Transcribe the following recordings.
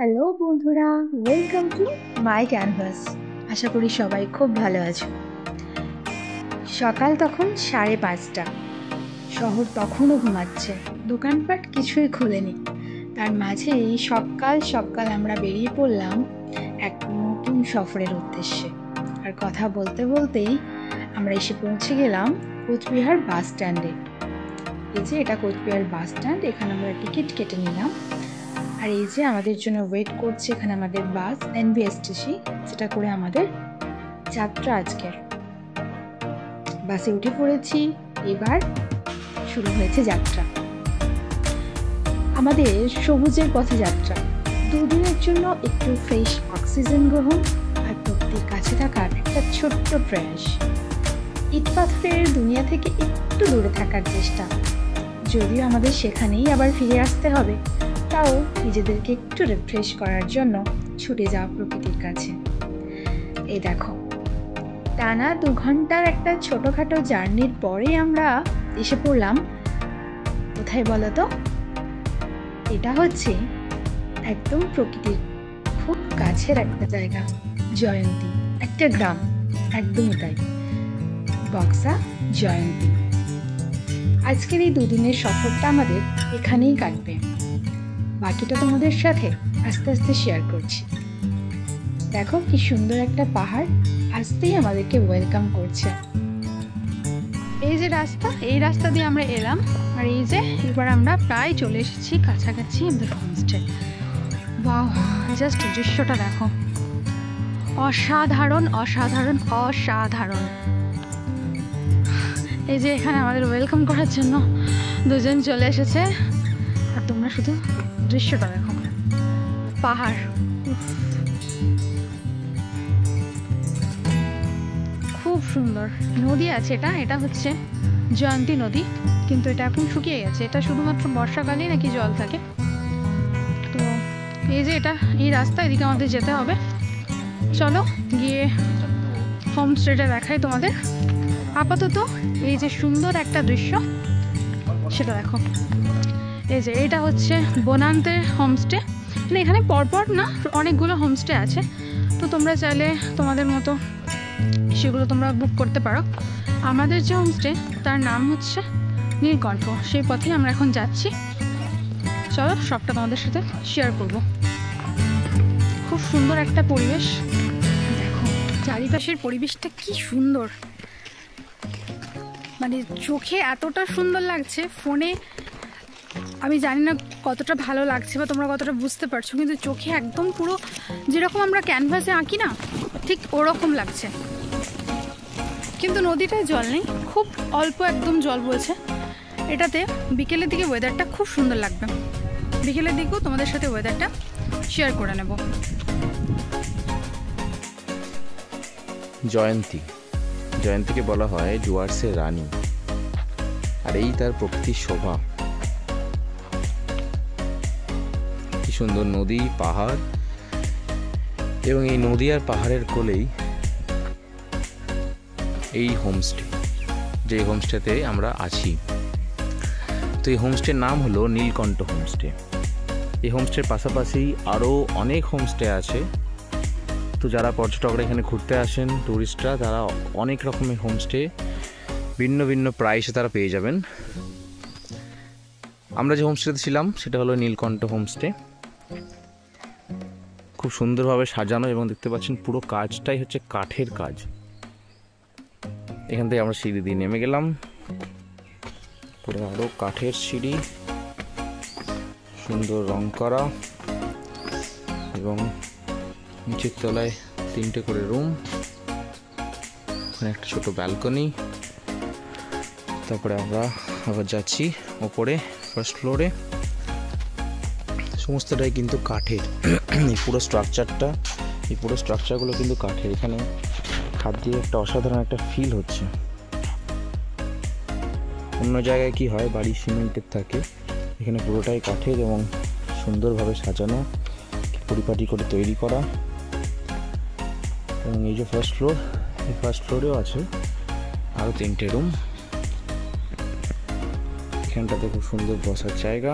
Hello বন্ধুরা, welcome to my canvas. আশা করি সবাই খুব ভালো আছো। সকাল তখন 5:30। শহর তখনও ঘুমাচ্ছে, দোকানপাট কিছুই খোলেনি। তার মাঝে এই সকাল সকাল আমরা বেরিয়ে পড়লাম এক নতুন সফরের উদ্দেশ্যে। আর কথা বলতে বলতেই আমরা এসে পৌঁছে গেলাম কোচবিহার বাস স্ট্যান্ডে। এই যে এটা কোচবিহার বাস স্ট্যান্ড, এখানে আমরা টিকিট কেটে নিলাম। আর এই যে আমাদের জন্য ওয়েট করছে এখানে আমাদের বাস NBSTC, যেটা করে আমাদের যাত্রা আজকের। বাসে উঠে পড়েছি, এবার শুরু হয়েছে যাত্রা, আমাদের সবুজের পথে যাত্রা। দুদিনের জন্য একটু ফ্রেশ অক্সিজেন গ্রহণ আর প্রকৃতির কাছে থাকার একটা ছোট্ট প্রয়াস। ইট পাথরের দুনিয়া থেকে একটু দূরে থাকার চেষ্টা, যদিও আমাদের সেখানেই আবার ফিরে আসতে হবে, তাও নিজেদেরকে একটু রিফ্রেশ করার জন্য ছুটে যাওয়া প্রকৃতির কাছে। এই দেখো, টানা 2 ঘন্টার একটা ছোটখাটো জার্নির পরে আমরা এসে পড়লাম কোথায় বলো তো? এটা হচ্ছে একদম প্রকৃতির খুব কাছের একটা জায়গা, জয়ন্তী, একটা গ্রাম, একদমই তাই, বক্সা জয়ন্তী। আজকের এই 2 দিনের সফরটা আমাদের এখানেই কাটবে, বাকিটা তোমাদের সাথে আস্তে আস্তে শেয়ার করছি। দেখো কি সুন্দর একটা পাহাড় আসতেই আমাদেরকে ওয়েলকাম করছে। এই যে রাস্তা, এই রাস্তা দিয়ে আমরা এলাম, আর এই যে এবার আমরা প্রায় চলে এসেছি কাছাকাছি আমাদের হোমস্টে। ওয়াও, জাস্ট দৃশ্যটা দেখো, অসাধারণ অসাধারণ অসাধারণ। এই যে এখানে আমাদের ওয়েলকাম করার জন্য 2 জন চলে এসেছে, আর তোমরা শুধু দৃশ্যটা দেখো, পাহাড়, খুব সুন্দর। নদী আছে, এটা হচ্ছে জয়ন্তী নদী, কিন্তু এটা এখন শুকিয়ে গেছে। এটা শুধুমাত্র বর্ষাকালেই নাকি জল থাকে। তো এই যে এই রাস্তা, এদিকে আমাদের যেতে হবে। চলো গিয়ে হোমস্টেটা দেখাই তোমাদের। আপাতত এই যে সুন্দর একটা দৃশ্য সেটা দেখো। এই যে এটা হচ্ছে বনান্তের হোমস্টে, মানে এখানে পরপর না অনেকগুলো হোমস্টে আছে, তো তোমরা চাইলে তোমাদের মতো সেগুলো তোমরা বুক করতে পারো। আমাদের যে হোমস্টে তার নাম হচ্ছে নীলকণ্ঠ, সেই পথেই আমরা এখন যাচ্ছি। চলো সবটা তোমাদের সাথে শেয়ার করব। খুব সুন্দর একটা পরিবেশ, দেখো চারিপাশের পরিবেশটা কি সুন্দর, মানে চোখে এতটা সুন্দর লাগছে, ফোনে আমি জানি না কতটা ভালো লাগছে বা তোমরা কতটা বুঝতে পারছো, কিন্তু চোখে একদম পুরো যেরকম আমরা ক্যানভাসে আঁকি না, ঠিক ওরকম লাগছে। কিন্তু নদীটায় জল নেই, খুব অল্প একদম জল বলছে। এটাতে বিকেলের দিকে ওয়েদারটা খুব সুন্দর লাগবে, বিকেলের দিকেও তোমাদের সাথে ওয়েদারটা শেয়ার করে নেব। জয়ন্তীকে বলা হয় ডুয়ার্সের রানী, আর এই তার প্রকৃতির শোভা। কি সুন্দর নদী, পাহাড়, এবং এই নদী আর পাহাড়ের কোলেই এই হোমস্টে, যে হোমস্টেতে আমরা আছি। তো এই হোমস্টের নাম হলো নীলকণ্ঠ হোমস্টে। এই হোমস্টের পাশাপাশি আরও অনেক হোমস্টে আছে। তো যারা পর্যটকরা এখানে ঘুরতে আসেন, ট্যুরিস্টরা, তারা অনেক রকমের হোমস্টে ভিন্ন ভিন্ন প্রাইসে তারা পেয়ে যাবেন। আমরা যে হোমস্টেতে ছিলাম সেটা হলো নীলকণ্ঠ হোমস্টে। খুব সুন্দরভাবে সাজানো, এবং দেখতে পাচ্ছেন পুরো কাজটাই হচ্ছে কাঠের কাজ। এখান থেকে আমরা সিঁড়ি দিয়ে নেমে গেলাম, পুরো আরও কাঠের সিঁড়ি, সুন্দর রং করা, এবং নিচের তলায় 3টে করে রুম, ওখানে একটা ছোট ব্যালকনি। তারপরে আমরা আবার যাচ্ছি ওপরে, ফার্স্ট ফ্লোরে। সমস্তটাই কিন্তু কাঠের। এই পুরো স্ট্রাকচারগুলো কিন্তু কাঠের। এখানে হাত দিয়ে একটা অসাধারণ একটা ফিল হচ্ছে। অন্য জায়গায় কি হয়, বাড়ি সিমেন্টের থাকে, এখানে পুরোটাই কাঠের এবং সুন্দরভাবে সাজানো, পরিপাটি করে তৈরি করা। এবং এই যে ফার্স্ট ফ্লোর, এই ফার্স্ট ফ্লোরেও আছে আরও 3টে রুম। এখানটাতে খুব সুন্দর বসার জায়গা,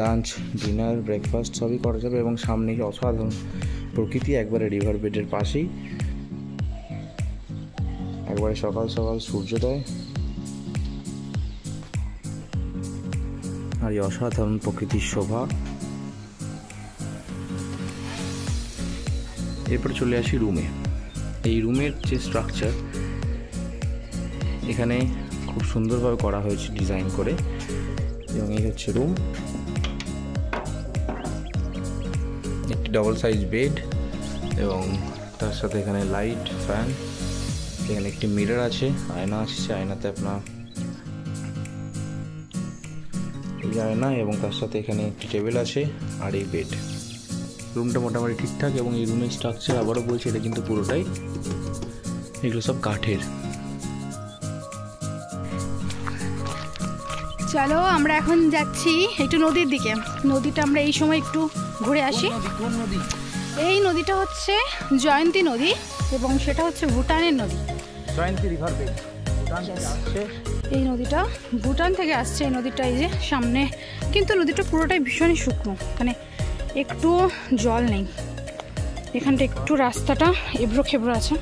লাঞ্চ, ডিনার, ব্রেকফাস্ট সবই করা যাবে। এবং সামনেই অসাধারণ প্রকৃতি, একবারে রিভার বেডের পাশেই, একবারে সকাল সকাল সূর্যোদয়, আর এই অসাধারণ প্রকৃতির শোভা। এরপর চলে আসি রুমে। এই রুমের যে স্ট্রাকচার এখানে খুব সুন্দরভাবে করা হয়েছে ডিজাইন করে। এবং এই হচ্ছে রুম, একটি ডবল সাইজ বেড এবং তার সাথে এখানে লাইট, ফ্যান, এখানে একটি মিরর আছে, আয়না আসছে, আয়নাতে আপনার এই আয়না এবং তার সাথে এখানে একটি টেবিল আছে আর এই বেড। রুমটা মোটামুটি ঠিকঠাক। এবং এই রুমের স্ট্রাকচার আবারও বলছি এটা কিন্তু পুরোটাই, এগুলো সব কাঠের। চলো আমরা এখন যাচ্ছি একটু নদীর দিকে। নদীটা আমরা এই সময় একটু ঘুরে আসি। এই নদীটা হচ্ছে জয়ন্তী নদী এবং সেটা হচ্ছে ভুটানের নদী, জয়ন্তী রিভার বেড। এই নদীটা ভুটান থেকে আসছে। এই নদীটা এই যে সামনে, কিন্তু নদীটা পুরোটাই ভীষণই শুকনো, মানে একটুও জল নেই। এখানটা একটু রাস্তাটা এবড়ো খেবড়ো আছে।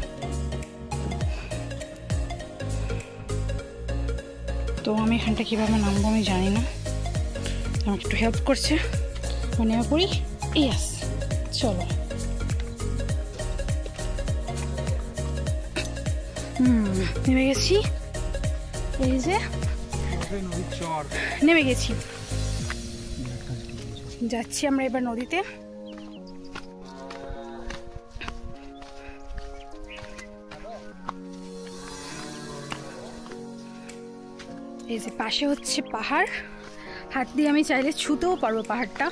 তো আমি এখানটা কীভাবে নামবো আমি জানি না, আমাকে একটু হেল্প করছে, নেমে পড়ি। ইয়াস, চলো। নেমে গেছি, এই যে নেমে গেছি, যাচ্ছি আমরা এবার নদীতে। এই যে পাশে হচ্ছে পাহাড়, হাত দিয়ে আমি চাইলে ছুতেও পারবো পাহাড়টা।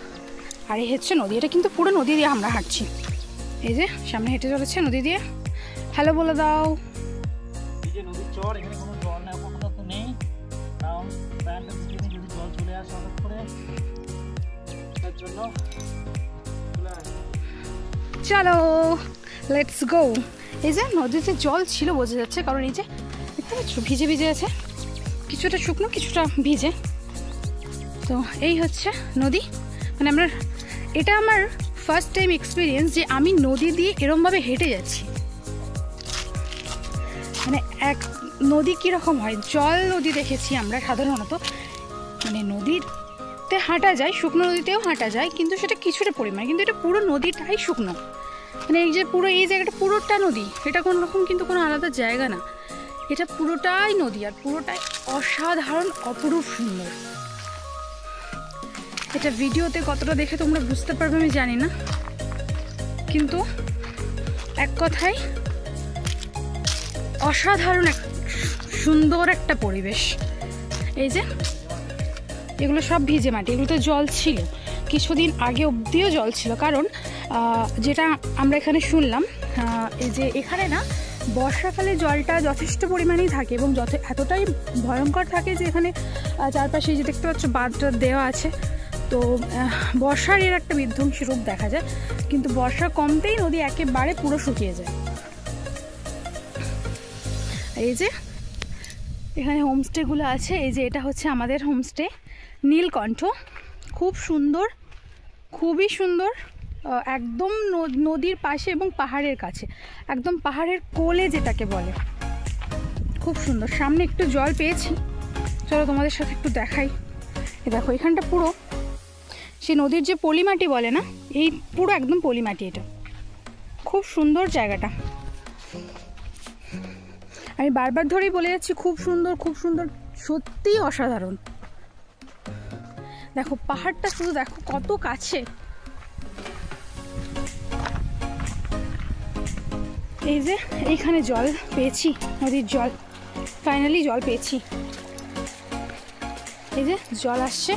আর এই হচ্ছে নদী, এটা কিন্তু পুরো নদী দিয়ে আমরা হাঁটছি। এই যে সামনে হেঁটে চলেছে নদী দিয়ে। হ্যালো বলে দাও। এই যে নদীর চর, এখানে কোনো জল নেই, অপূর্ণত নেই, কারণ প্যান্টটা যদি জল চলে আসে হঠাৎ করে, তার জন্য চলো লেটস গো। এই যে নদীতে জল ছিল বোঝা যাচ্ছে, কারণ এই যে দেখতে পাচ্ছ ভিজে ভিজে আছে, কিছুটা শুকনো কিছুটা ভিজে। তো এই হচ্ছে নদী, মানে আমরা, এটা আমার ফার্স্ট টাইম এক্সপিরিয়েন্স যে আমি নদী দিয়ে এরমভাবে হেঁটে যাচ্ছি। মানে এক নদী কীরকম হয়, জল নদী দেখেছি আমরা সাধারণত, মানে নদীতে হাঁটা যায়, শুকনো নদীতেও হাঁটা যায়, কিন্তু সেটা কিছুটা পরিমাণ, কিন্তু এটা পুরো নদীটাই শুকনো। মানে এই যে পুরো এই জায়গাটা পুরোটা নদী, এটা কোনো রকম কিন্তু কোনো আলাদা জায়গা না, এটা পুরোটাই নদী আর পুরোটাই অসাধারণ অপরূপ সুন্দর। এটা ভিডিওতে কতটা দেখে তোমরা বুঝতে পারবে আমি জানি না, কিন্তু এক কথায় অসাধারণ এক সুন্দর একটা পরিবেশ। এই যে এগুলো সব ভিজে মাটি, এগুলোতে জল ছিল কিছুদিন আগে অবধিও জল ছিল, কারণ যেটা আমরা এখানে শুনলাম, এই যে এখানে না বর্ষাকালে জলটা যথেষ্ট পরিমাণেই থাকে এবং এতটাই ভয়ঙ্কর থাকে যে এখানে চারপাশে যে দেখতে পাচ্ছ বাঁধটা দেওয়া আছে। তো বর্ষার এর একটা বিধ্বংসী রূপ দেখা যায়, কিন্তু বর্ষা কমতেই নদী একেবারে পুরো শুকিয়ে যায়। এই যে এখানে হোমস্টেগুলো আছে, এই যে এটা হচ্ছে আমাদের হোমস্টে নীলকণ্ঠ, খুব সুন্দর, খুবই সুন্দর, একদম নদীর পাশে এবং পাহাড়ের কাছে, একদম পাহাড়ের কোলে যেটাকে বলে, খুব সুন্দর। সামনে একটু জল পেয়েছি, চলো তোমাদের সাথে একটু দেখাই। দেখো এখানটা পুরো সেই নদীর যে পলিমাটি বলে না, এই পুরো একদম পলিমাটি, এটা খুব সুন্দর জায়গাটা। আমি বারবার ধরেই বলে যাচ্ছি খুব সুন্দর, খুব সুন্দর, সত্যিই অসাধারণ। দেখো পাহাড়টা শুধু দেখো কত কাছে। এই যে এইখানে জল পেয়েছি, নদীর জল, ফাইনালি জল পেয়েছি। এই যে জল আসছে,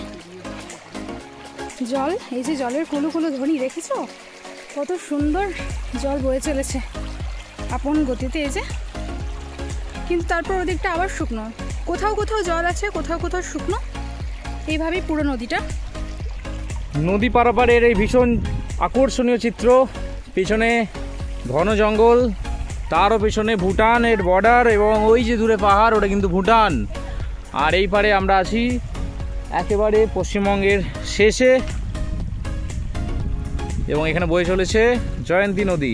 জল, এই যে জলের কুলু কুলু ধ্বনি দেখেছো, কত সুন্দর জল বয়ে চলেছে আপন গতিতে। এই যে কিন্তু তারপর ওদিকটা আবার শুকনো, কোথাও কোথাও জল আছে, কোথাও কোথাও শুকনো, এইভাবেই পুরো নদীটা। নদী পারাপারের এই ভীষণ আকর্ষণীয় চিত্র, পিছনে ঘন জঙ্গল, তারও পেছনে ভুটানের বর্ডার এবং ওই যে দূরে পাহাড়, ওটা কিন্তু ভুটান। আর এই পারে আমরা আছি একেবারে পশ্চিমবঙ্গের শেষে, এবং এখানে বয়ে চলেছে জয়ন্তী নদী।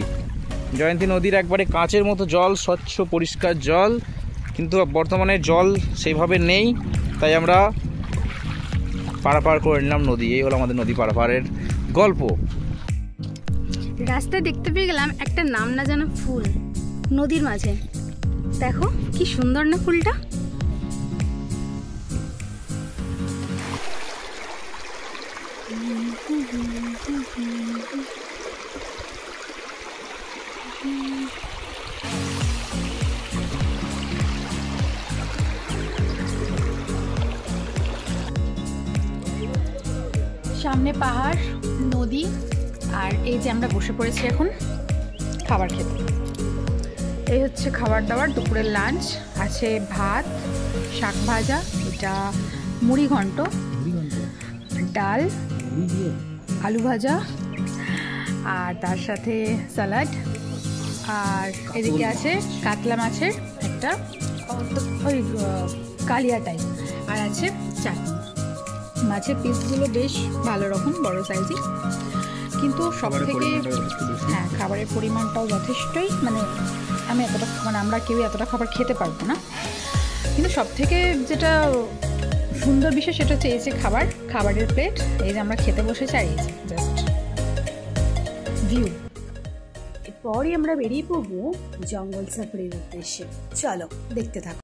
জয়ন্তী নদীর একবারে কাঁচের মতো জল, স্বচ্ছ পরিষ্কার জল, কিন্তু বর্তমানে জল সেইভাবে নেই, তাই আমরা পারাপার করে নিলাম নদী। এই হলো আমাদের নদী পারাপারের গল্প। রাস্তায় দেখতে পেয়ে গেলাম একটা নাম না জানা ফুল নদীর মাঝে। দেখো কি সুন্দর না ফুলটা। সামনে পাহাড়, নদী, আর এই যে আমরা বসে পড়েছি এখন খাবার খেতে। এই হচ্ছে খাবার দাবার, দুপুরের লাঞ্চ। আছে ভাত, শাক ভাজা, এটা মুড়ি ঘন্ট, ডাল, আলু ভাজা, আর তার সাথে স্যালাড, আর এদিকে আছে কাতলা মাছের একটা ওই কালিয়া টাইপ, আর আছে চাটনি। মাছের পিসগুলো বেশ ভালো রকম বড় সাইজই, কিন্তু সব থেকে হ্যাঁ খাবারের পরিমাণটাও যথেষ্টই, মানে আমি এতটা আমরা কেউ এতটা খাবার খেতে পারবো না। কিন্তু সব থেকে যেটা সুন্দর বিষয় সেটা হচ্ছে এই যে খাবারের প্লেট, এই যে আমরা খেতে বসেছি, আর এই যে জাস্ট ভিউ। এরপরই আমরা বেরিয়ে পড়বো জঙ্গল সাফারির উদ্দেশ্যে। চলো দেখতে থাকো।